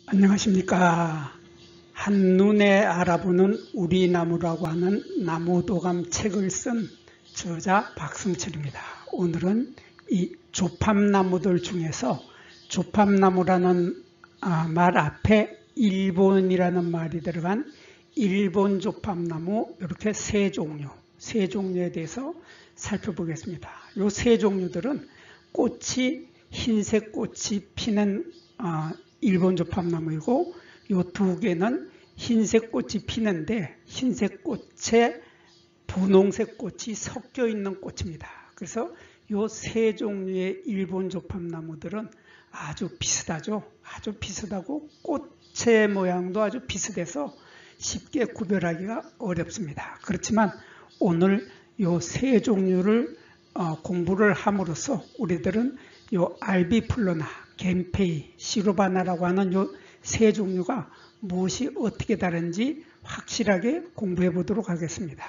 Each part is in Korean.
안녕하십니까. 한눈에 알아보는 우리 나무라고 하는 나무도감 책을 쓴 저자 박승철입니다. 오늘은 이 조팝나무들 중에서 조팝나무라는 말 앞에 일본이라는 말이 들어간 일본 조팝나무 이렇게 세 종류에 대해서 살펴보겠습니다. 이 세 종류들은 흰색 꽃이 피는 일본 조팝나무이고 이 두 개는 흰색 꽃이 피는데 흰색 꽃에 분홍색 꽃이 섞여 있는 꽃입니다. 그래서 이 세 종류의 일본 조팝나무들은 아주 비슷하죠. 아주 비슷하고 꽃의 모양도 아주 비슷해서 쉽게 구별하기가 어렵습니다. 그렇지만 오늘 이 세 종류를 공부를 함으로써 우리들은 이 알비플로나, 겐페이, 시로바나라고 하는 이 세 종류가 무엇이 어떻게 다른지 확실하게 공부해 보도록 하겠습니다.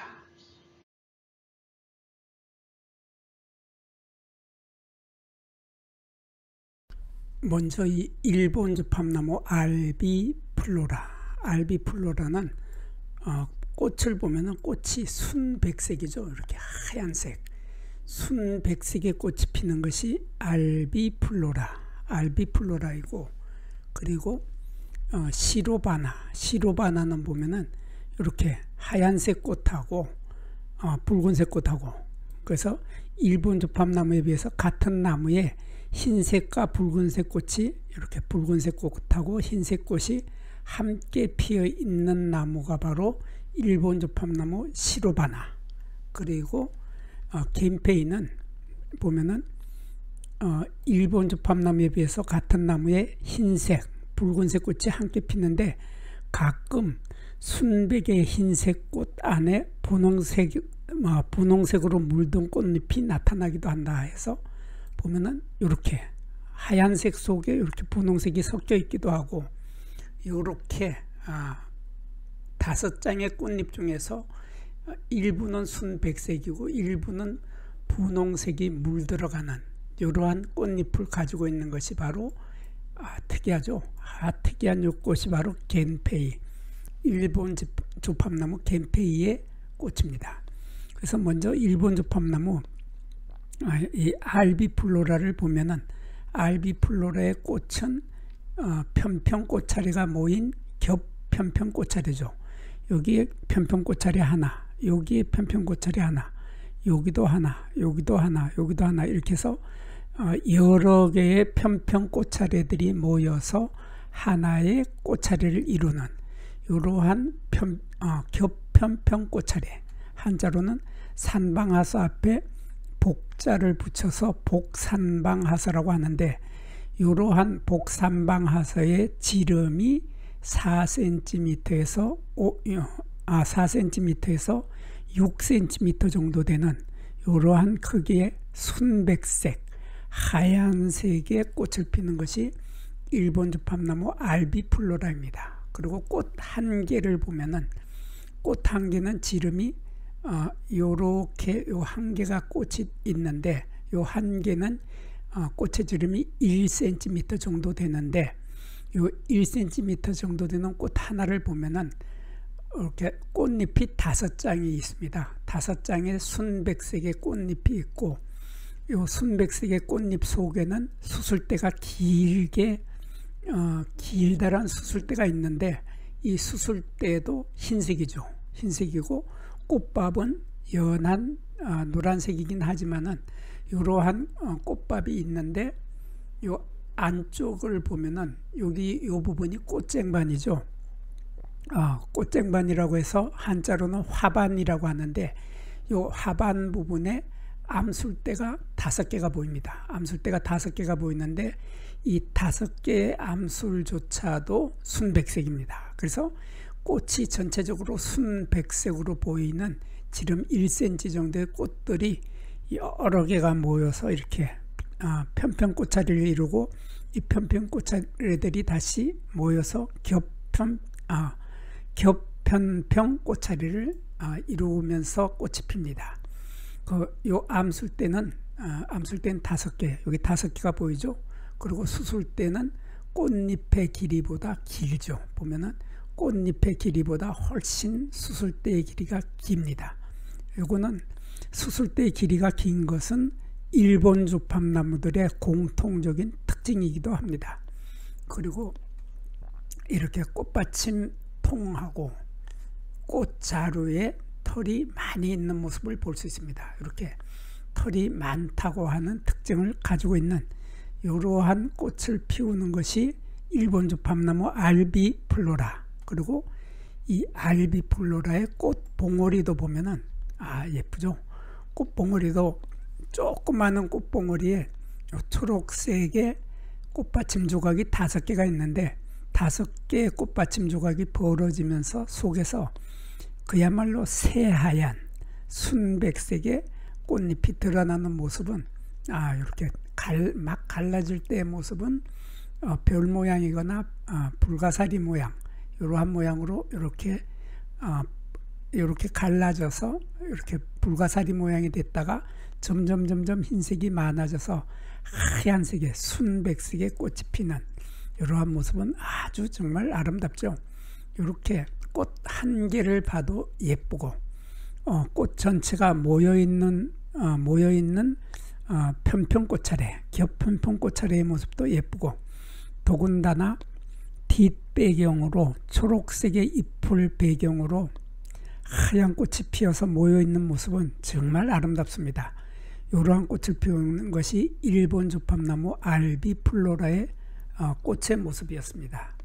먼저 이 일본 조팝나무 알비플로라는 꽃을 보면은 꽃이 순백색이죠. 이렇게 하얀색 순백색의 꽃이 피는 것이 알비플로라이고, 그리고 시로바나는 보면은 이렇게 하얀색 꽃하고 붉은색 꽃하고, 그래서 일본 조팝나무에 비해서 같은 나무에 흰색과 붉은색 꽃이 이렇게 붉은색 꽃하고 흰색 꽃이 함께 피어 있는 나무가 바로 일본 조팝나무 시로바나. 그리고 겐페이는 보면은 일본 조팝나무에 비해서 같은 나무에 흰색, 붉은색 꽃이 함께 피는데 가끔 순백의 흰색 꽃 안에 분홍색으로 물든 꽃잎이 나타나기도 한다 해서 보면은 이렇게 하얀색 속에 이렇게 분홍색이 섞여 있기도 하고, 이렇게 5장의 꽃잎 중에서 일부는 순백색이고 일부는 분홍색이 물들어가는 이러한 꽃잎을 가지고 있는 것이 바로 특이하죠. 특이한 이 꽃이 바로 겐페이, 일본 조팝나무 겐페이의 꽃입니다. 그래서 먼저 일본 조팝나무 이 알비플로라를 보면은 알비플로라의 꽃은 편평꽃차리가 모인 겹편평꽃차리죠. 여기에 편평꽃차리 하나, 여기에 편평꽃차리 하나, 여기도 하나, 여기도 하나, 여기도 하나, 이렇게 해서 여러 개의 편평꽃차리들이 모여서 하나의 꽃차리를 이루는 이러한 겹편평꽃차리, 한자로는 산방하서 앞에 복자를 붙여서 복산방하서라고 하는데, 이러한 복산방하서의 지름이 4cm에서 6cm 정도 되는 이러한 크기의 순백색, 하얀색의 꽃을 피는 것이 일본 조팝나무 알비플로라입니다. 그리고 꽃 한 개를 보면은 꽃 한 개는 지름이 요렇게 요 한 개가 꽃이 있는데 요 한 개는 꽃의 지름이 1cm 정도 되는데, 요 1cm 정도 되는 꽃 하나를 보면은 이렇게 꽃잎이 5장이 있습니다. 5장의 순백색의 꽃잎이 있고, 요 순백색의 꽃잎 속에는 수술대가 길다란 수술대가 있는데, 이 수술대도 흰색이고 꽃밥은 연한 노란색이긴 하지만은 이러한 꽃밥이 있는데, 요 안쪽을 보면은 여기 요 부분이 꽃쟁반이죠. 꽃쟁반이라고 해서 한자로는 화반이라고 하는데, 요 화반 부분에 암술대가 5개가 보입니다. 암술대가 5개가 보이는데 이 5개의 암술조차도 순백색입니다. 그래서 꽃이 전체적으로 순백색으로 보이는 지름 1cm 정도의 꽃들이 여러 개가 모여서 이렇게 편평꽃차리를 이루고, 이 편평꽃차리들이 다시 모여서 겹편평꽃차리를 이루면서 꽃이 핍니다. 요 암술대는 5개, 여기 5개가 보이죠. 그리고 수술대는 꽃잎의 길이보다 길죠. 보면은 꽃잎의 길이보다 훨씬 수술대의 길이가 깁니다. 요거는 수술대의 길이가 긴 것은 일본 주팝나무들의 공통적인 특징이기도 합니다. 그리고 이렇게 꽃받침 통하고 꽃자루에 털이 많이 있는 모습을 볼 수 있습니다. 이렇게 털이 많다고 하는 특징을 가지고 있는 이러한 꽃을 피우는 것이 일본 주팝나무 알비플로라. 그리고 이 알비플로라의 꽃 봉오리도 보면은 예쁘죠. 꽃 봉오리도 조그마한 꽃 봉오리에 초록색의 꽃받침 조각이 5개가 있는데 5개의 꽃받침 조각이 벌어지면서 속에서 그야말로 새하얀 순백색의 꽃잎이 드러나는 모습은 이렇게 막 갈라질 때의 모습은 별 모양이거나 불가사리 모양, 이러한 모양으로 이렇게 갈라져서 이렇게 불가사리 모양이 됐다가 점점 흰색이 많아져서 하얀색의 순백색의 꽃이 피는 이러한 모습은 아주 정말 아름답죠. 이렇게 꽃 한 개를 봐도 예쁘고 꽃 전체가 모여있는 편편꽃차례, 겹편편꽃차례의 모습도 예쁘고 더군다나 뒷배경으로 초록색의 잎을 배경으로 하얀 꽃이 피어서 모여있는 모습은 정말 아름답습니다. 이러한 꽃을 피우는 것이 일본 주팝나무 알비플로라의 꽃의 모습이었습니다.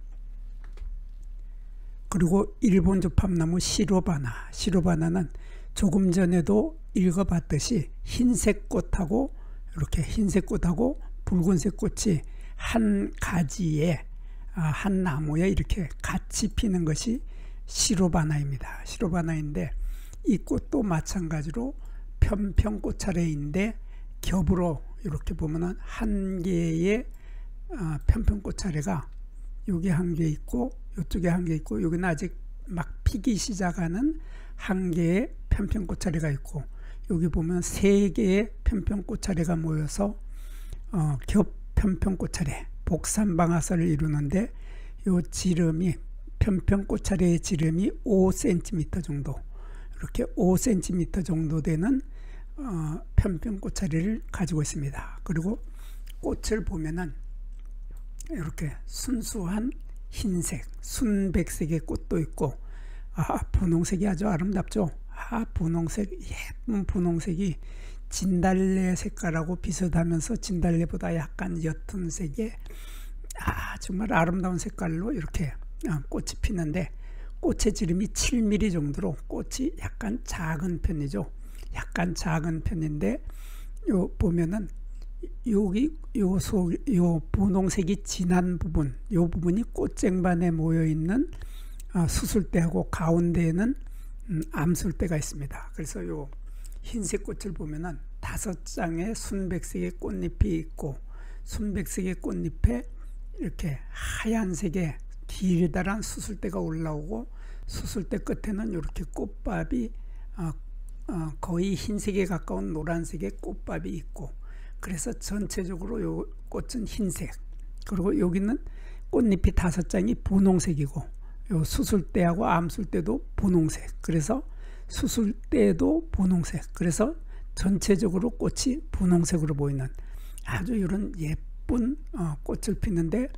그리고 일본 주팝나무 시로바나는 조금 전에도 읽어봤듯이 흰색 꽃하고 이렇게 흰색 꽃하고 붉은색 꽃이 한 가지에 한 나무에 이렇게 같이 피는 것이 시로바나입니다. 시로바나인데 이 꽃도 마찬가지로 편편꽃차례인데 겹으로 이렇게 보면은 한 개의 편편꽃차례가 여기 한 개 있고 이쪽에 한 개 있고 여기는 아직 막 피기 시작하는 한 개의 편편꽃차례가 있고 여기 보면 3개의 편편꽃차례가 모여서 겹 편편꽃차례 복삼방아선을 이루는데 이 지름이 편편꽃차례의 지름이 5cm 정도, 이렇게 5cm 정도 되는 편편꽃차례를 가지고 있습니다. 그리고 꽃을 보면은 이렇게 순수한 흰색, 순백색의 꽃도 있고 분홍색이 아주 아름답죠. 분홍색, 예쁜 분홍색이 진달래 색깔하고 비슷하면서 진달래보다 약간 옅은 색의 정말 아름다운 색깔로 이렇게 꽃이 피는데 꽃의 지름이 7mm 정도로 꽃이 약간 작은 편이죠. 약간 작은 편인데 요 보면은 여기 요 분홍색이 진한 부분, 요 부분이 꽃쟁반에 모여 있는 수술대하고 가운데에는 암술대가 있습니다. 그래서 요 흰색 꽃을 보면은 5장의 순백색의 꽃잎이 있고 순백색의 꽃잎에 이렇게 하얀색의 길다란 수술대가 올라오고 수술대 끝에는 이렇게 꽃밥이 거의 흰색에 가까운 노란색의 꽃밥이 있고 그래서 전체적으로 요 꽃은 흰색, 그리고 여기는 꽃잎이 5장이 분홍색이고 요 수술대하고 암술대도 분홍색, 그래서 수술대도 분홍색, 그래서 전체적으로 꽃이 분홍색으로 보이는 아주 이런 예쁜 꽃을 피는데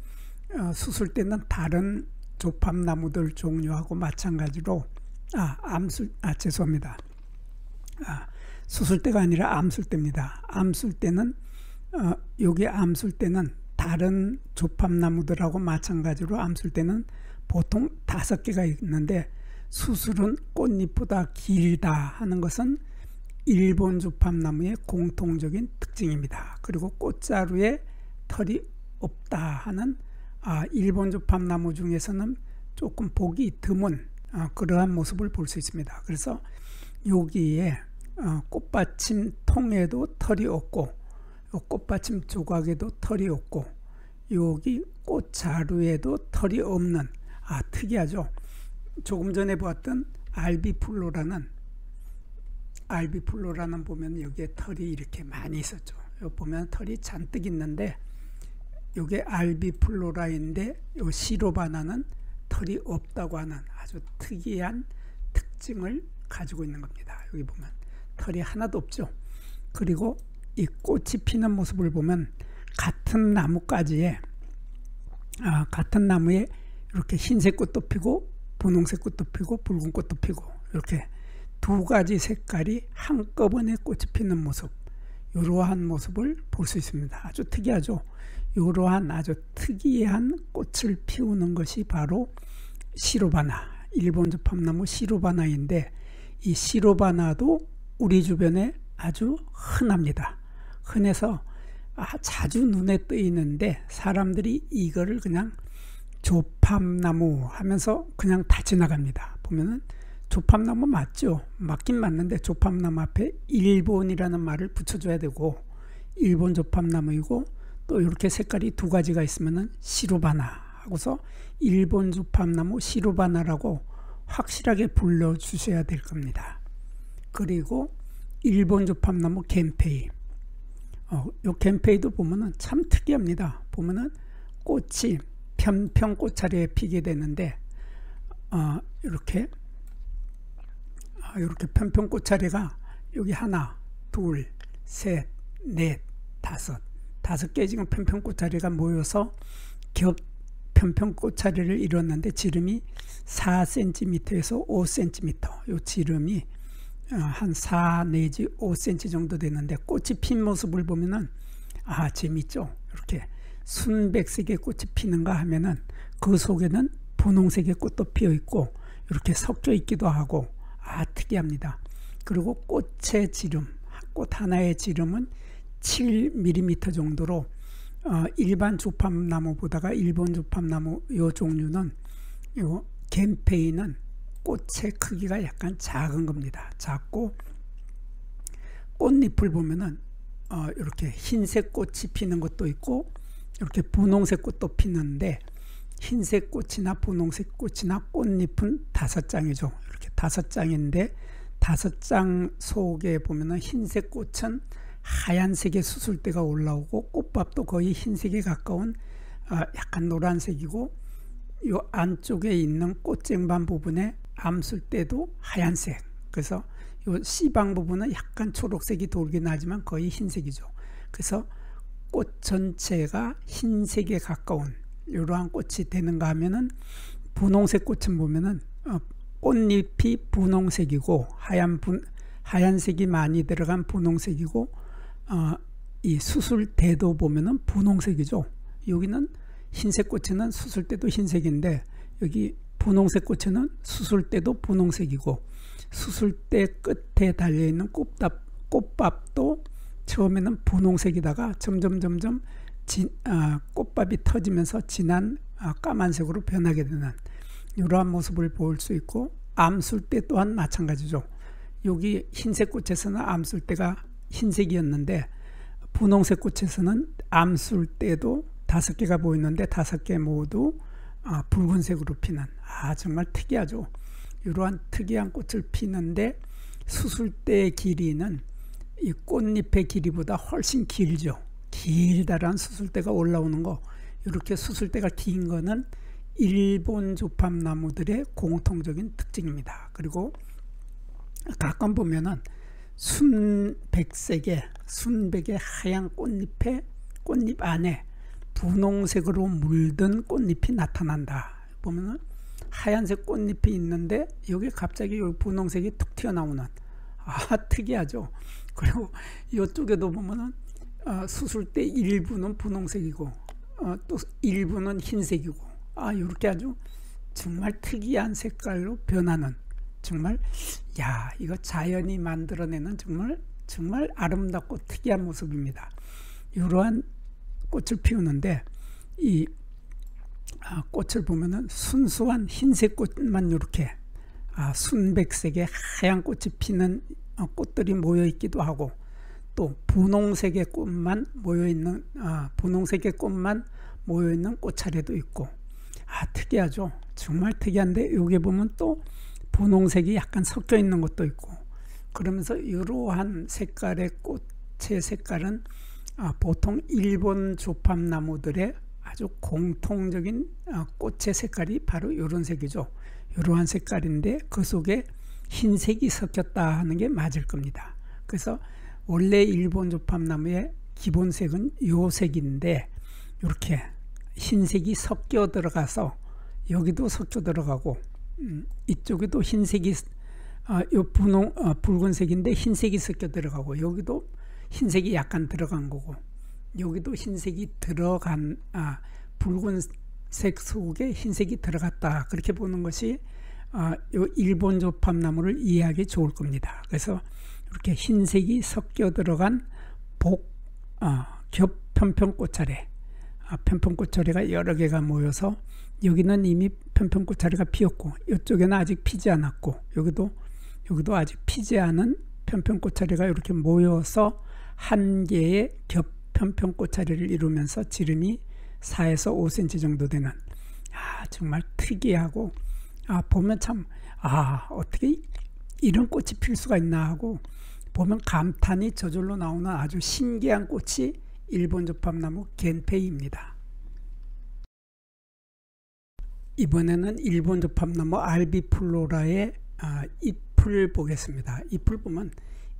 수술대는 다른 조팝나무들 종류하고 마찬가지로 죄송합니다. 수술대가 아니라 암술대입니다. 암술대는 여기 암술대는 다른 조팝나무들하고 마찬가지로 암술대는 보통 5개가 있는데 수술은 꽃잎보다 길다 하는 것은 일본 주팝나무의 공통적인 특징입니다. 그리고 꽃자루에 털이 없다 하는 일본 주팝나무 중에서는 조금 보기 드문 그러한 모습을 볼 수 있습니다. 그래서 여기에 꽃받침 통에도 털이 없고 꽃받침 조각에도 털이 없고 여기 꽃자루에도 털이 없는 특이하죠. 조금 전에 보았던 알비플로라는 보면 여기에 털이 이렇게 많이 있었죠. 여기 보면 털이 잔뜩 있는데 요게 알비플로라인데 요 시로바나는 털이 없다고 하는 아주 특이한 특징을 가지고 있는 겁니다. 여기 보면 털이 하나도 없죠. 그리고 이 꽃이 피는 모습을 보면 같은 나무가지에 같은 나무에 이렇게 흰색 꽃도 피고 분홍색 꽃도 피고 붉은 꽃도 피고 이렇게 두 가지 색깔이 한꺼번에 꽃이 피는 모습, 이러한 모습을 볼 수 있습니다. 아주 특이하죠. 이러한 아주 특이한 꽃을 피우는 것이 바로 시로바나, 일본주 팝나무 시로바나인데, 이 시로바나도 우리 주변에 아주 흔합니다. 흔해서 자주 눈에 뜨이는데 사람들이 이거를 그냥 조팝나무 하면서 그냥 다 지나갑니다. 보면은 조팝나무 맞죠? 맞긴 맞는데 조팝나무 앞에 일본이라는 말을 붙여줘야 되고, 일본 조팝나무이고 또 이렇게 색깔이 두 가지가 있으면은 시로바나 하고서 일본 조팝나무 시로바나라고 확실하게 불러주셔야 될 겁니다. 그리고 일본 조팝나무 겐페이, 요 겐페이도 보면은 참 특이합니다. 보면은 꽃이 편평 꽃차례에 피게 되는데 이렇게 편평 꽃차례가 여기 하나, 둘, 셋, 넷, 다섯 개 지금 편평 꽃차례가 모여서 겹 편평 꽃차례를 이뤘는데 지름이 4cm에서 5cm, 요 지름이 한 4 내지 5cm 정도 되는데 꽃이 핀 모습을 보면은 재밌죠. 이렇게 순백색의 꽃이 피는가 하면은 그 속에는 분홍색의 꽃도 피어 있고 이렇게 섞여 있기도 하고 특이합니다. 그리고 꽃의 지름, 꽃 하나의 지름은 7mm 정도로 일반 조팝나무보다가 일본 조팝나무 요 종류는 요 겐페이는 꽃의 크기가 약간 작은 겁니다. 작고 꽃잎을 보면은 이렇게 흰색 꽃이 피는 것도 있고 이렇게 분홍색 꽃도 피는데, 흰색 꽃이나 분홍색 꽃이나 꽃잎은 5장이죠. 이렇게 5장인데 5장 속에 보면은 흰색 꽃은 하얀색의 수술대가 올라오고 꽃밥도 거의 흰색에 가까운 약간 노란색이고, 이 안쪽에 있는 꽃쟁반 부분에 암술대도 하얀색, 그래서 이 씨방 부분은 약간 초록색이 돌긴 하지만 거의 흰색이죠. 그래서 꽃 전체가 흰색에 가까운 이러한 꽃이 되는가 하면은, 분홍색 꽃은 보면은 꽃잎이 분홍색이고 하얀색이 많이 들어간 분홍색이고, 이 수술대도 보면은 분홍색이죠. 여기는 흰색 꽃에는 수술대도 흰색인데 여기 분홍색 꽃에는 수술대도 분홍색이고, 수술대 끝에 달려있는 꽃밥도 처음에는 분홍색이다가 점점 꽃밥이 터지면서 진한 까만색으로 변하게 되는 이러한 모습을 볼 수 있고, 암술대 또한 마찬가지죠. 여기 흰색 꽃에서는 암술대가 흰색이었는데 분홍색 꽃에서는 암술대도 5개가 보이는데 5개 모두 붉은색으로 피는 정말 특이하죠. 이러한 특이한 꽃을 피는데 수술대의 길이는 이 꽃잎의 길이보다 훨씬 길죠. 길다란 수술대가 올라오는 거, 이렇게 수술대가 긴 거는 일본 조팝나무들의 공통적인 특징입니다. 그리고 가끔 보면은 순백의 하얀 꽃잎 안에 분홍색으로 물든 꽃잎이 나타난다. 보면은 하얀색 꽃잎이 있는데 여기 갑자기 여기 분홍색이 툭 튀어나오는 특이하죠. 그리고 이쪽에도 보면은 수술대 일부는 분홍색이고 또 일부는 흰색이고 이렇게 아주 정말 특이한 색깔로 변하는, 정말 이거 자연이 만들어내는 정말 아름답고 특이한 모습입니다. 이러한 꽃을 피우는데 이 꽃을 보면은 순수한 흰색 꽃만 이렇게 순백색의 하얀 꽃이 피는 꽃들이 모여 있기도 하고, 또 분홍색의 꽃만 모여 있는 꽃차례도 있고 특이하죠. 정말 특이한데 여기 보면 또 분홍색이 약간 섞여 있는 것도 있고, 그러면서 이러한 색깔의 꽃의 색깔은 보통 일본 조팝나무들의 아주 공통적인 꽃의 색깔이 바로 이런 색이죠. 이러한 색깔인데 그 속에 흰색이 섞였다 하는 게 맞을 겁니다. 그래서 원래 일본 조팝나무의 기본색은 이 색인데 이렇게 흰색이 섞여 들어가서 여기도 섞여 들어가고 이쪽에도 흰색이 요 붉은색인데 흰색이 섞여 들어가고 여기도 흰색이 약간 들어간 거고 여기도 흰색이 들어간 붉은색 속에 흰색이 들어갔다, 그렇게 보는 것이 요 일본 조팝나무를 이해하기 좋을 겁니다. 그래서 이렇게 흰색이 섞여 들어간 겹 편평꽃차례, 편평꽃차례가 여러 개가 모여서 여기는 이미 편평꽃차례가 피었고 이쪽에는 아직 피지 않았고 여기도 아직 피지 않은 편평꽃차례가 이렇게 모여서 한 개의 겹 편평꽃차례를 이루면서 지름이 4에서 5cm 정도 되는 정말 특이하고 보면 참 어떻게 이런 꽃이 필 수가 있나 하고 보면 감탄이 저절로 나오는 아주 신기한 꽃이 일본 조팝나무 겐페이입니다. 이번에는 일본 조팝나무 알비플로라의 잎을 보겠습니다. 잎을 보면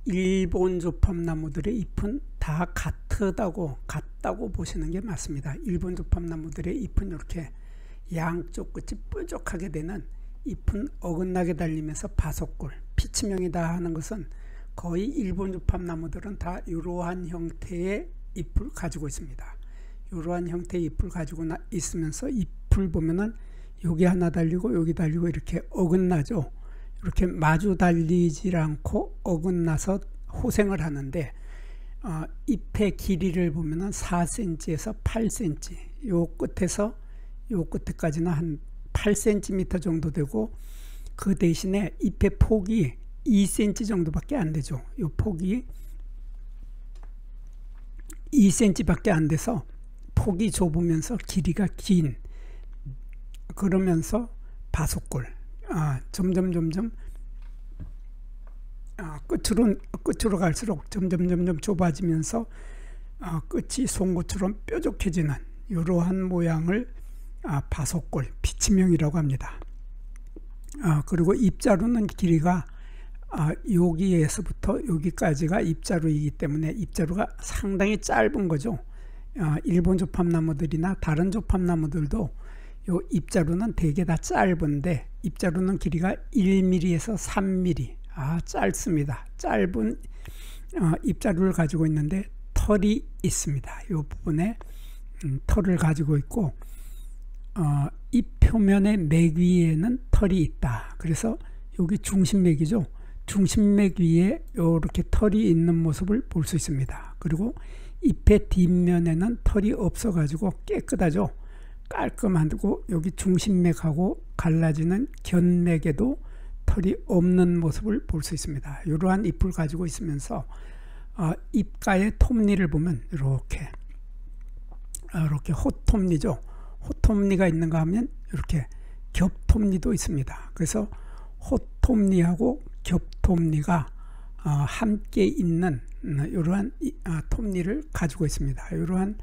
일본 조팝나무들의 잎은 다 같다고 보시는 게 맞습니다. 일본 조팝나무들의 잎은 이렇게 양쪽 끝이 뾰족하게 되는, 잎은 어긋나게 달리면서 바속골, 피치명이다 하는 것은 거의 일본 조팝나무들은 다 이러한 형태의 잎을 가지고 있습니다. 이러한 형태의 잎을 가지고 있으면서 잎을 보면은 여기 하나 달리고 여기 달리고 이렇게 어긋나죠. 이렇게 마주 달리질 않고 어긋나서 호생을 하는데 잎의 길이를 보면은 4cm에서 8cm, 요 끝에서 요 끝에까지는 한 8cm 정도 되고 그 대신에 잎의 폭이 2cm 정도밖에 안 되죠. 요 폭이 2cm밖에 안 돼서 폭이 좁으면서 길이가 긴, 그러면서 바속골, 점점 끝으로 갈수록 점점 좁아지면서 끝이 송곳처럼 뾰족해지는 이러한 모양을 바속골, 피치명이라고 합니다. 그리고 잎자루는 길이가 여기에서부터 여기까지가 잎자루이기 때문에 잎자루가 상당히 짧은 거죠. 일본 조팝나무들이나 다른 조팝나무들도 요 잎자루는 대개 다 짧은데 잎자루는 길이가 1mm에서 3mm, 짧습니다. 짧은 잎자루를 가지고 있는데 털이 있습니다. 이 부분에 털을 가지고 있고 잎 표면의 맥 위에는 털이 있다. 그래서 여기 중심맥이죠. 중심맥 위에 이렇게 털이 있는 모습을 볼 수 있습니다. 그리고 잎의 뒷면에는 털이 없어 가지고 깨끗하죠. 깔끔하고 여기 중심맥하고 갈라지는 견맥에도 털이 없는 모습을 볼 수 있습니다. 이러한 잎을 가지고 있으면서 잎가의 톱니를 보면 이렇게 호톱니죠. 호톱니가 있는가 하면 이렇게 겹톱니도 있습니다. 그래서 호톱니하고 겹톱니가 함께 있는 이러한 톱니를 가지고 있습니다. 이러한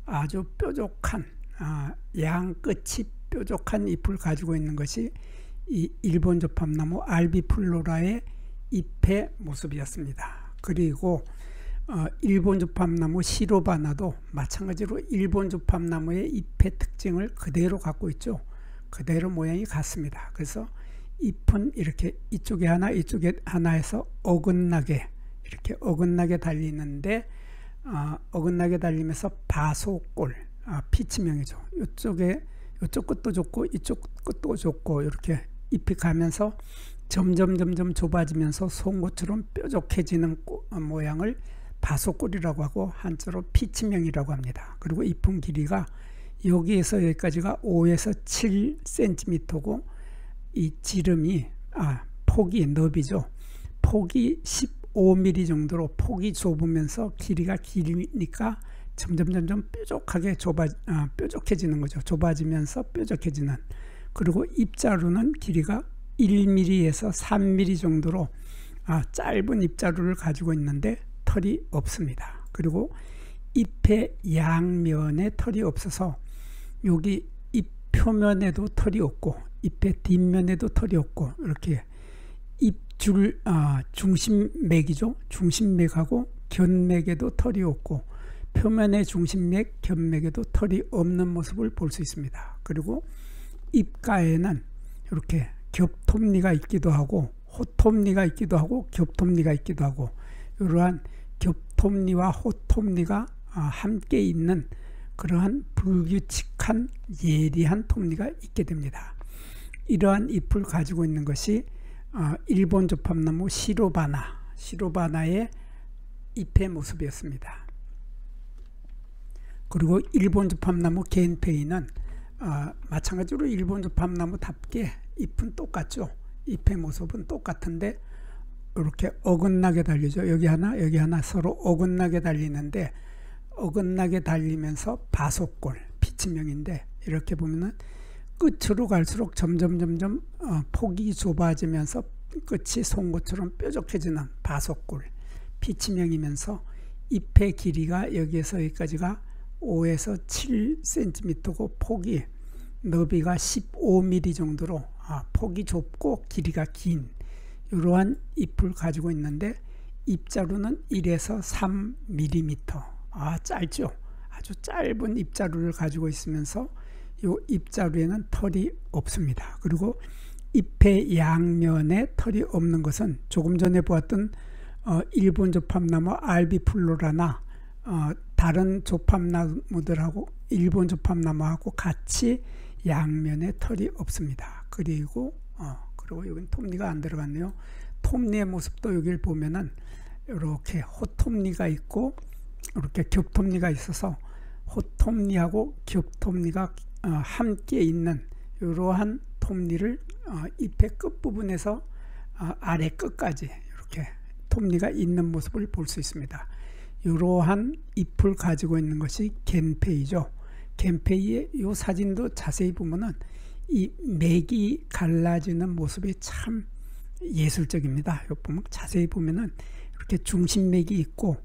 아주 뾰족한 양 끝이 뾰족한 잎을 가지고 있는 것이 이 일본 조팝나무 알비플로라의 잎의 모습이었습니다. 그리고 일본 조팝나무 시로바나도 마찬가지로 일본 조팝나무의 잎의 특징을 그대로 갖고 있죠. 그대로 모양이 같습니다. 그래서 잎은 이렇게 이쪽에 하나 이쪽에 하나 해서 어긋나게 이렇게 어긋나게 달리는데 어긋나게 달리면서 바속골, 피치명이죠. 이쪽 끝도 좁고 이쪽 끝도 좁고 이렇게 잎이 가면서 점점 좁아지면서 송곳처럼 뾰족해지는 모양을 바속골이라고 하고 한자로 피치명이라고 합니다. 그리고 잎은 길이가 여기에서 여기까지가 5에서 7cm고 이 지름이 폭이 너비죠. 폭이 15mm 정도로 폭이 좁으면서 길이가 길으니까 점점 뾰족하게 뾰족해지는 거죠. 좁아지면서 뾰족해지는. 그리고 잎자루는 길이가 1mm에서 3mm 정도로 짧은 잎자루를 가지고 있는데 털이 없습니다. 그리고 잎의 양면에 털이 없어서 여기 잎 표면에도 털이 없고 잎의 뒷면에도 털이 없고 이렇게 잎줄 중심맥이죠. 중심맥하고 견맥에도 털이 없고 표면의 중심맥, 견맥에도 털이 없는 모습을 볼 수 있습니다. 그리고 잎가에는 이렇게 겹톱니가 있기도 하고 호톱니가 있기도 하고 겹톱니가 있기도 하고 이러한 겹톱니와 호톱니가 함께 있는 그러한 불규칙한 예리한 톱니가 있게 됩니다. 이러한 잎을 가지고 있는 것이 일본 조팝나무 시로바나의 잎의 모습이었습니다. 그리고 일본 조팝나무 겐페이는 마찬가지로 일본 조팝나무답게 잎은 똑같죠. 잎의 모습은 똑같은데 이렇게 어긋나게 달리죠. 여기 하나 서로 어긋나게 달리는데 어긋나게 달리면서 바속골, 피치명인데 이렇게 보면은 끝으로 갈수록 점점 폭이 좁아지면서 끝이 송곳처럼 뾰족해지는 바속골, 피치명이면서 잎의 길이가 여기에서 여기까지가 5에서 7cm고 폭이 너비가 15mm 정도로 폭이 좁고 길이가 긴 이러한 잎을 가지고 있는데 잎자루는 1에서 3mm 짧죠. 아주 짧은 잎자루를 가지고 있으면서 이 잎자루에는 털이 없습니다. 그리고 잎의 양면에 털이 없는 것은 조금 전에 보았던 일본 조팝나무 알비플로라나 다른 조팝나무들하고 일본 조팝나무하고 같이 양면에 털이 없습니다. 그리고 여기는 톱니가 안 들어갔네요. 톱니의 모습도 여기를 보면은 이렇게 호톱니가 있고 이렇게 겹톱니가 있어서 호톱니하고 겹톱니가 함께 있는 이러한 톱니를 잎의 끝부분에서 아래 끝까지 이렇게 톱니가 있는 모습을 볼 수 있습니다. 이러한 잎을 가지고 있는 것이 겐페이죠. 겐페이의 이 사진도 자세히 보면은 이 맥이 갈라지는 모습이 참 예술적입니다. 요 보면 자세히 보면은 이렇게 중심맥이 있고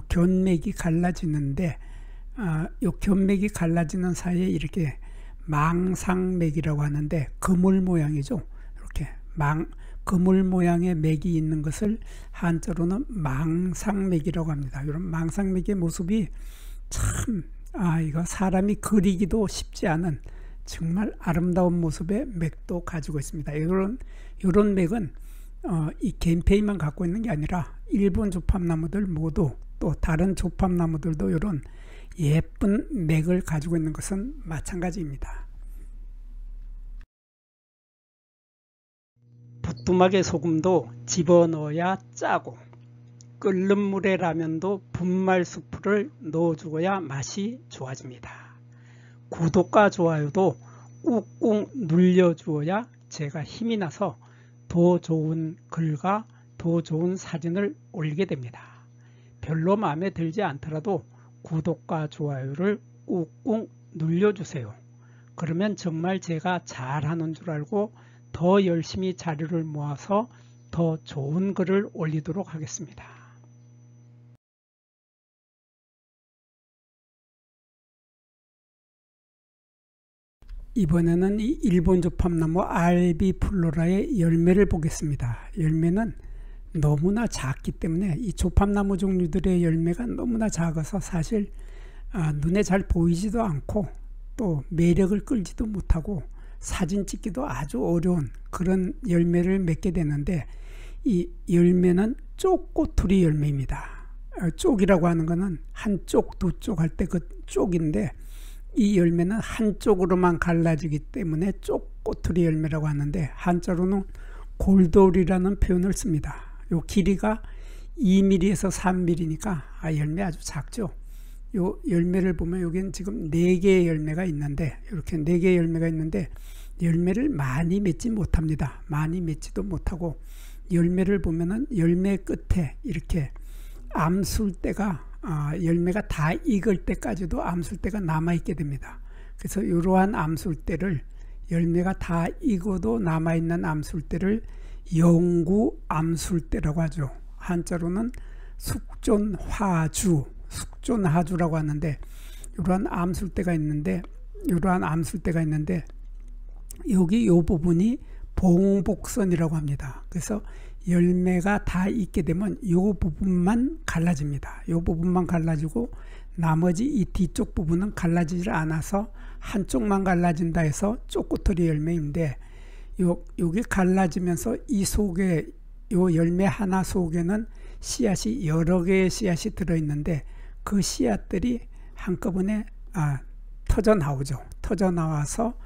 견맥이 갈라지는데 요 견맥이 갈라지는 사이에 이렇게 망상맥이라고 하는데 그물 모양이죠. 이렇게 그물 모양의 맥이 있는 것을 한자로는 망상맥이라고 합니다. 이런 망상맥의 모습이 참 이거 사람이 그리기도 쉽지 않은 정말 아름다운 모습의 맥도 가지고 있습니다. 이런 맥은 이 겐페이만 갖고 있는 게 아니라 일본 조팝나무들 모두 또 다른 조팝나무들도 이런 예쁜 맥을 가지고 있는 것은 마찬가지입니다. 부뚜막에 소금도 집어넣어야 짜고 끓는 물에 라면도 분말 스프를 넣어주어야 맛이 좋아집니다. 구독과 좋아요도 꾹꾹 눌러주어야 제가 힘이 나서 더 좋은 글과 더 좋은 사진을 올리게 됩니다. 별로 마음에 들지 않더라도 구독과 좋아요를 꾹꾹 눌러주세요. 그러면 정말 제가 잘하는 줄 알고 더 열심히 자료를 모아서 더 좋은 글을 올리도록 하겠습니다. 이번에는 이 일본 조팝나무 알비플로라의 열매를 보겠습니다. 열매는 너무나 작기 때문에 이 조팝나무 종류들의 열매가 너무나 작아서 사실 눈에 잘 보이지도 않고 또 매력을 끌지도 못하고 사진 찍기도 아주 어려운 그런 열매를 맺게 되는데 이 열매는 쪽꼬투리 열매입니다. 쪽이라고 하는 것은 한쪽 두 쪽 할 때 그 쪽인데 이 열매는 한쪽으로만 갈라지기 때문에 쪽꼬투리 열매라고 하는데 한자로는 골돌이라는 표현을 씁니다. 요 길이가 2mm에서 3mm니까 열매 아주 작죠. 요 열매를 보면 여기는 지금 4개의 열매가 있는데 이렇게 4개의 열매가 있는데 열매를 많이 맺지 못합니다. 많이 맺지도 못하고 열매를 보면은 열매 끝에 이렇게 암술대가 열매가 다 익을 때까지도 암술대가 남아있게 됩니다. 그래서 이러한 암술대를 열매가 다 익어도 남아있는 암술대를 영구 암술대라고 하죠. 한자로는 숙존화주, 숙존하주라고 하는데, 이러한 암술대가 있는데 여기 요 부분이 봉복선이라고 합니다. 그래서 열매가 다 익게 되면 요 부분만 갈라집니다. 요 부분만 갈라지고 나머지 이 뒤쪽 부분은 갈라지질 않아서 한쪽만 갈라진다 해서 쪼꼬토리 열매인데, 요게 갈라지면서 이 속에 요 열매 하나 속에는 씨앗이 여러 개의 씨앗이 들어있는데, 그 씨앗들이 한꺼번에 터져 나오죠. 터져 나와서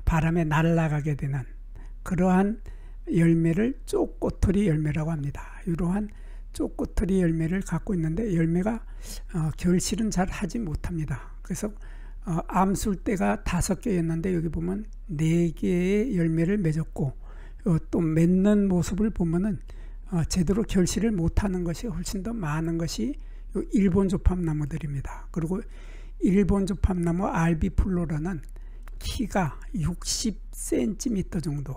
바람에 날아가게 되는 그러한 열매를 쪼꼬토리 열매라고 합니다. 이러한 쪼꼬토리 열매를 갖고 있는데, 열매가 결실은 잘 하지 못합니다. 그래서 암술대가 5개였는데 여기 보면 4개의 열매를 맺었고, 또 맺는 모습을 보면은 제대로 결실을 못하는 것이 훨씬 더 많은 것이 일본 조팝나무들입니다. 그리고 일본 조팝나무 알비플로라는 키가 60cm 정도,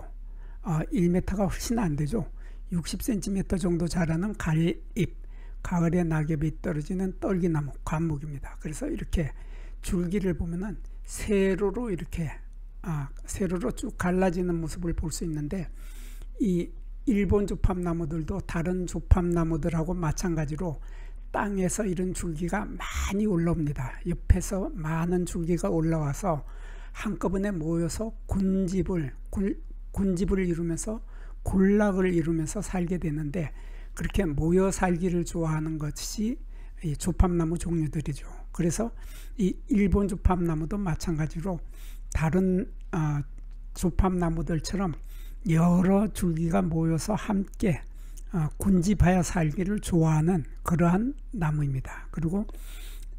1m가 훨씬 안 되죠. 60cm 정도 자라는 갈잎, 가을에 낙엽이 떨어지는 떨기나무, 관목입니다. 그래서 이렇게 줄기를 보면은 세로로 이렇게 세로로 쭉 갈라지는 모습을 볼 수 있는데, 이 일본 조팝나무들도 다른 조팝나무들하고 마찬가지로 땅에서 이런 줄기가 많이 올라옵니다. 옆에서 많은 줄기가 올라와서 한꺼번에 모여서 군집을 이루면서 군락을 이루면서 살게 되는데, 그렇게 모여 살기를 좋아하는 것이 이 조팝나무 종류들이죠. 그래서 이 일본 조팝나무도 마찬가지로 다른 조팝나무들처럼 여러 줄기가 모여서 함께 군집하여 살기를 좋아하는 그러한 나무입니다. 그리고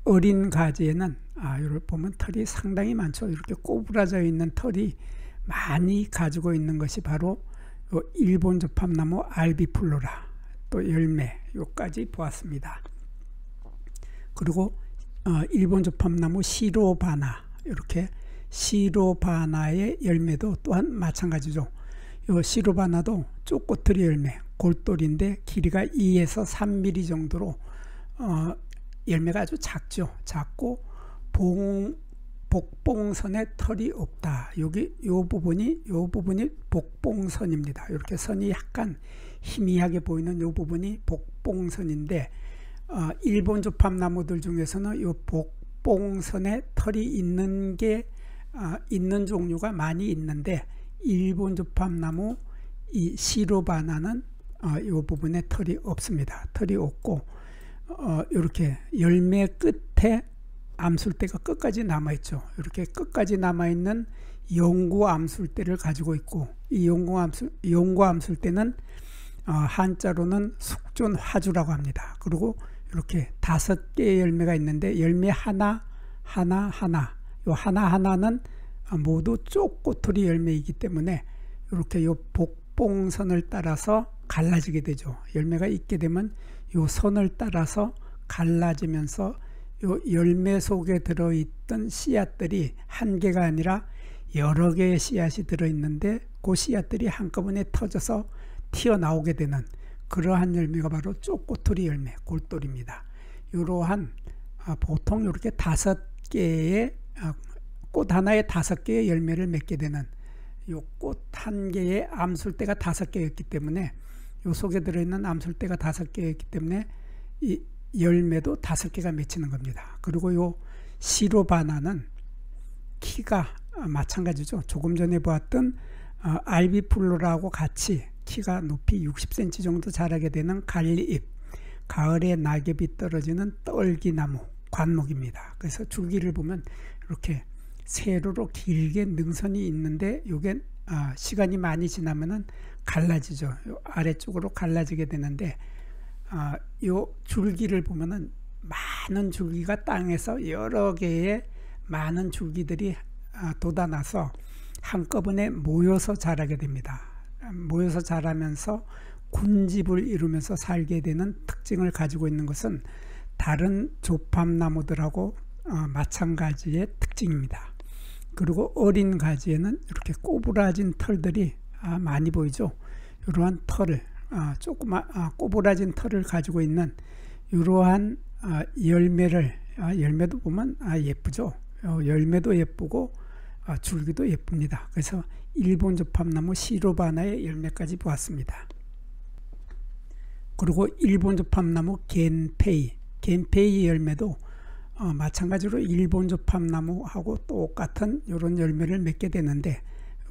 어린 가지에는 이걸 보면 털이 상당히 많죠. 이렇게 꼬부라져 있는 털이 많이 가지고 있는 것이 바로 일본 조팝나무 알비플로라, 또 열매, 요까지 보았습니다. 그리고 일본 조팝나무 시로바나, 이렇게 시로바나의 열매도 또한 마찬가지죠. 요 시로바나도 쪼꼬토리 열매, 골돌인데 길이가 2에서 3mm 정도로 열매가 아주 작죠. 작고 복봉선에 털이 없다. 여기 요 부분이 복봉선입니다. 이렇게 선이 약간 희미하게 보이는 요 부분이 복봉선인데, 일본 조팝나무들 중에서는 요 복봉선에 털이 있는 종류가 많이 있는데, 일본 조팝나무 이 시로바나는 이 부분에 털이 없습니다. 털이 없고 이렇게 열매 끝에 암술대가 끝까지 남아있죠. 이렇게 끝까지 남아있는 용구 암술대를 가지고 있고, 이 용구 암술대는 한자로는 숙존화주라고 합니다. 그리고 이렇게 5개의 열매가 있는데, 열매 하나하나는 모두 쪼꼬토리 열매이기 때문에 이렇게 요 복봉선을 따라서 갈라지게 되죠. 열매가 있게 되면 요 선을 따라서 갈라지면서 요 열매 속에 들어있던 씨앗들이 한 개가 아니라 여러 개의 씨앗이 들어있는데, 그 씨앗들이 한꺼번에 터져서 튀어나오게 되는 그러한 열매가 바로 쪼꼬토리 열매, 골돌입니다. 이러한 보통 이렇게 5개의 꽃 하나에 5개의 열매를 맺게 되는 요 꽃 한 개의 암술대가 5개였기 때문에, 요 속에 들어있는 암술대가 5개였기 때문에 이 열매도 5개가 맺히는 겁니다. 그리고 요 시로바나는 키가 마찬가지죠. 조금 전에 보았던 알비플로라하고 같이 키가 높이 60cm 정도 자라게 되는 갈잎, 가을에 낙엽이 떨어지는 떨기나무, 관목입니다. 그래서 줄기를 보면 이렇게 세로로 길게 능선이 있는데, 요게 시간이 많이 지나면은 갈라지죠. 요 아래쪽으로 갈라지게 되는데, 요 줄기를 보면은 많은 줄기가 땅에서 여러 개의 많은 줄기들이 돋아나서 한꺼번에 모여서 자라게 됩니다. 모여서 자라면서 군집을 이루면서 살게 되는 특징을 가지고 있는 것은 다른 조팝나무들하고 마찬가지의 특징입니다. 그리고 어린 가지에는 이렇게 꼬부라진 털들이 많이 보이죠. 이러한 털을 꼬부라진 털을 가지고 있는 이러한 열매도 보면 예쁘죠. 열매도 예쁘고 줄기도 예쁩니다. 그래서 일본 조팝나무 시로바나의 열매까지 보았습니다. 그리고 일본 조팝나무 겐페이 열매도 마찬가지로 일본 조팝나무하고 똑같은 이런 열매를 맺게 되는데,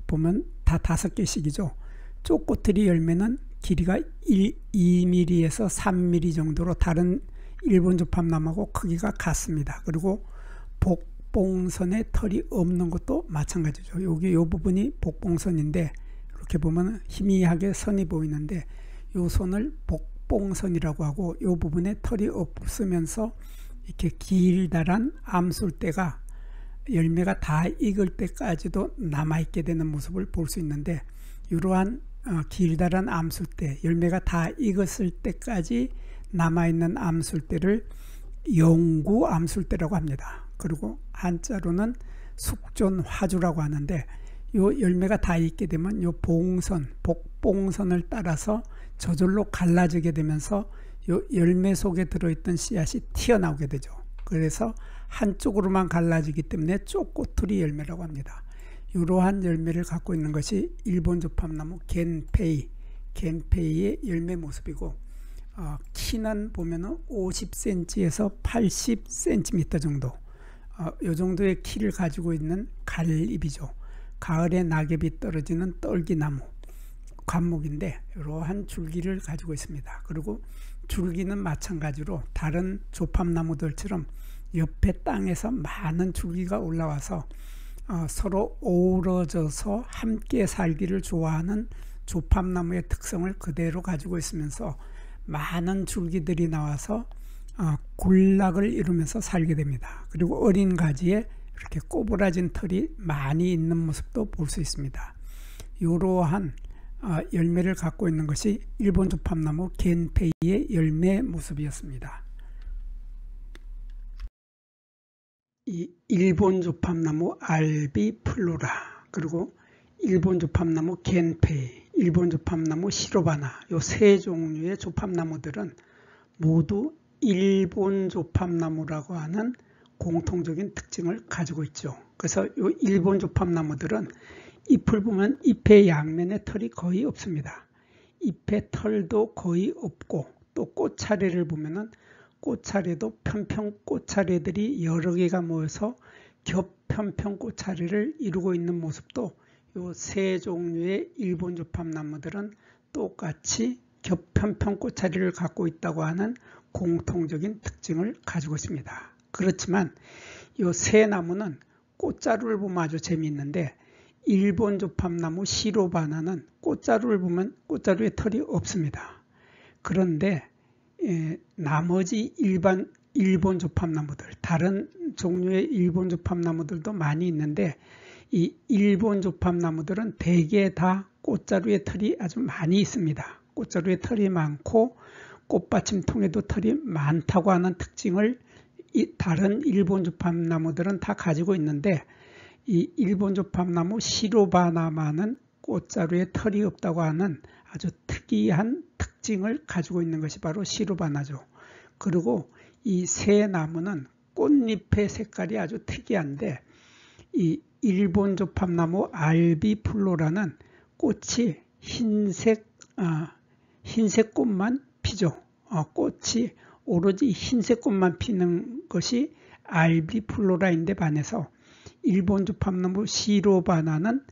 보면 다 5개씩이죠. 쪼꼬트리 열매는 길이가 2mm에서 3mm 정도로 다른 일본 조팝나무하고 크기가 같습니다. 그리고 복봉선에 털이 없는 것도 마찬가지죠. 여기 이 부분이 복봉선인데, 이렇게 보면 희미하게 선이 보이는데 이 선을 복봉선이라고 하고, 이 부분에 털이 없으면서 이렇게 길다란 암술대가 열매가 다 익을 때까지도 남아있게 되는 모습을 볼 수 있는데, 이러한 길다란 암술대, 열매가 다 익었을 때까지 남아있는 암술대를 영구 암술대라고 합니다. 그리고 한자로는 숙존화주라고 하는데, 이 열매가 다 익게 되면 이 복봉선을 따라서 저절로 갈라지게 되면서 이 열매 속에 들어있던 씨앗이 튀어나오게 되죠. 그래서 한쪽으로만 갈라지기 때문에 쪼꼬투리 열매라고 합니다. 이러한 열매를 갖고 있는 것이 일본 조팝나무 겐페이의 열매 모습이고, 키는 보면은 50cm에서 80cm 정도, 이 정도의 키를 가지고 있는 갈잎이죠. 가을에 낙엽이 떨어지는 떨기나무 관목인데, 이러한 줄기를 가지고 있습니다. 그리고 줄기는 마찬가지로 다른 조팝나무들처럼 옆에 땅에서 많은 줄기가 올라와서 서로 어우러져서 함께 살기를 좋아하는 조팝나무의 특성을 그대로 가지고 있으면서 많은 줄기들이 나와서 군락을 이루면서 살게 됩니다. 그리고 어린 가지에 이렇게 꼬부라진 털이 많이 있는 모습도 볼 수 있습니다. 이러한 열매를 갖고 있는 것이 일본 조팝나무 겐페이의 열매 모습이었습니다. 이 일본 조팝나무 알비플로라, 그리고 일본 조팝나무 겐페이, 일본 조팝나무 시로바나, 이 세 종류의 조팝나무들은 모두 일본 조팝나무라고 하는 공통적인 특징을 가지고 있죠. 그래서 이 일본 조팝나무들은 잎을 보면 잎의 양면에 털이 거의 없습니다. 잎에 털도 거의 없고, 또 꽃차례를 보면은 꽃차례도 편평 꽃차례들이 여러 개가 모여서 겹편평 꽃차례를 이루고 있는 모습도 이 세 종류의 일본 조팝나무들은 똑같이 겹편평 꽃차례를 갖고 있다고 하는 공통적인 특징을 가지고 있습니다. 그렇지만 이 세 나무는 꽃자루를 보면 아주 재미있는데, 일본 조팝나무 시로바나는 꽃자루를 보면 꽃자루에 털이 없습니다. 그런데 나머지 일본 조팝나무들, 다른 종류의 일본 조팝나무들도 많이 있는데, 이 일본 조팝나무들은 대개 다 꽃자루에 털이 아주 많이 있습니다. 꽃자루에 털이 많고 꽃받침통에도 털이 많다고 하는 특징을 다른 일본 조팝나무들은 다 가지고 있는데, 이 일본 조팝나무 시로바나만은 꽃자루에 털이 없다고 하는 아주 특이한 특징을 가지고 있는 것이 바로 시로바나죠. 그리고 이 세 나무는 꽃잎의 색깔이 아주 특이한데, 이 일본 조팝나무 알비플로라는 꽃이 흰색 꽃만 피죠. 꽃이 오로지 흰색 꽃만 피는 것이 알비플로라인데 반해서 일본 조팝나무 시로바나는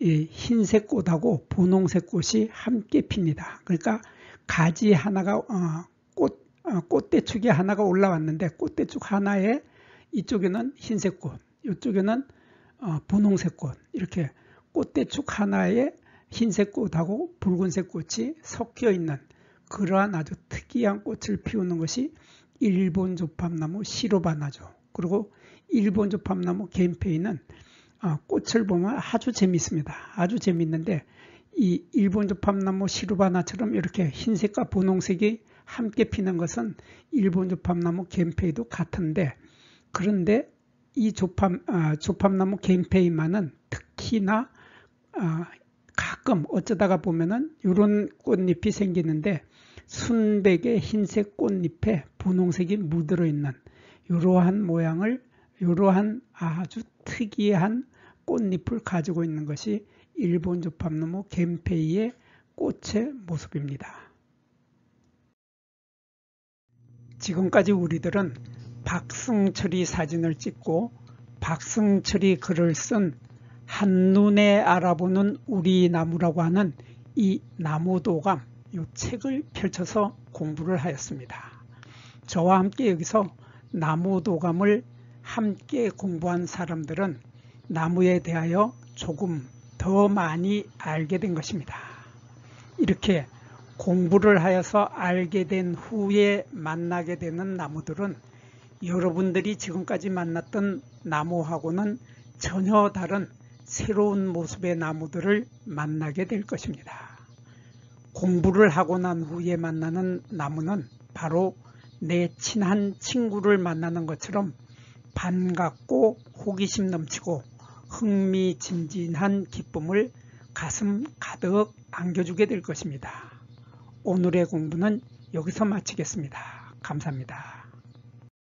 흰색 꽃하고 분홍색 꽃이 함께 핍니다. 그러니까 가지 하나가 꽃대축이 하나가 올라왔는데, 꽃대축 하나에 이쪽에는 흰색 꽃, 이쪽에는 분홍색 꽃, 이렇게 꽃대축 하나에 흰색 꽃하고 붉은색 꽃이 섞여 있는 그러한 아주 특이한 꽃을 피우는 것이 일본 조팝나무 시로바나죠. 그리고 일본 조팝나무 겐페이는 꽃을 보면 아주 재밌습니다. 아주 재밌는데, 이 일본 조팝나무 시로바나처럼 이렇게 흰색과 분홍색이 함께 피는 것은 일본 조팝나무 겐페이도 같은데, 그런데 이 조팝나무 겐페이만은 특히나 가끔 어쩌다가 보면은 이런 꽃잎이 생기는데, 순백의 흰색 꽃잎에 분홍색이 묻어 있는 이러한 아주 특이한 꽃잎을 가지고 있는 것이 일본 조팝나무 겐페이의 꽃의 모습입니다. 지금까지 우리들은 박승철이 사진을 찍고 박승철이 글을 쓴 한눈에 알아보는 우리 나무라고 하는 이 나무도감, 이 책을 펼쳐서 공부를 하였습니다. 저와 함께 여기서 나무도감을 함께 공부한 사람들은 나무에 대하여 조금 더 많이 알게 된 것입니다. 이렇게 공부를 하여서 알게 된 후에 만나게 되는 나무들은 여러분들이 지금까지 만났던 나무하고는 전혀 다른 새로운 모습의 나무들을 만나게 될 것입니다. 공부를 하고 난 후에 만나는 나무는 바로 내 친한 친구를 만나는 것처럼 반갑고 호기심 넘치고 흥미진진한 기쁨을 가슴 가득 안겨주게 될 것입니다. 오늘의 공부는 여기서 마치겠습니다. 감사합니다.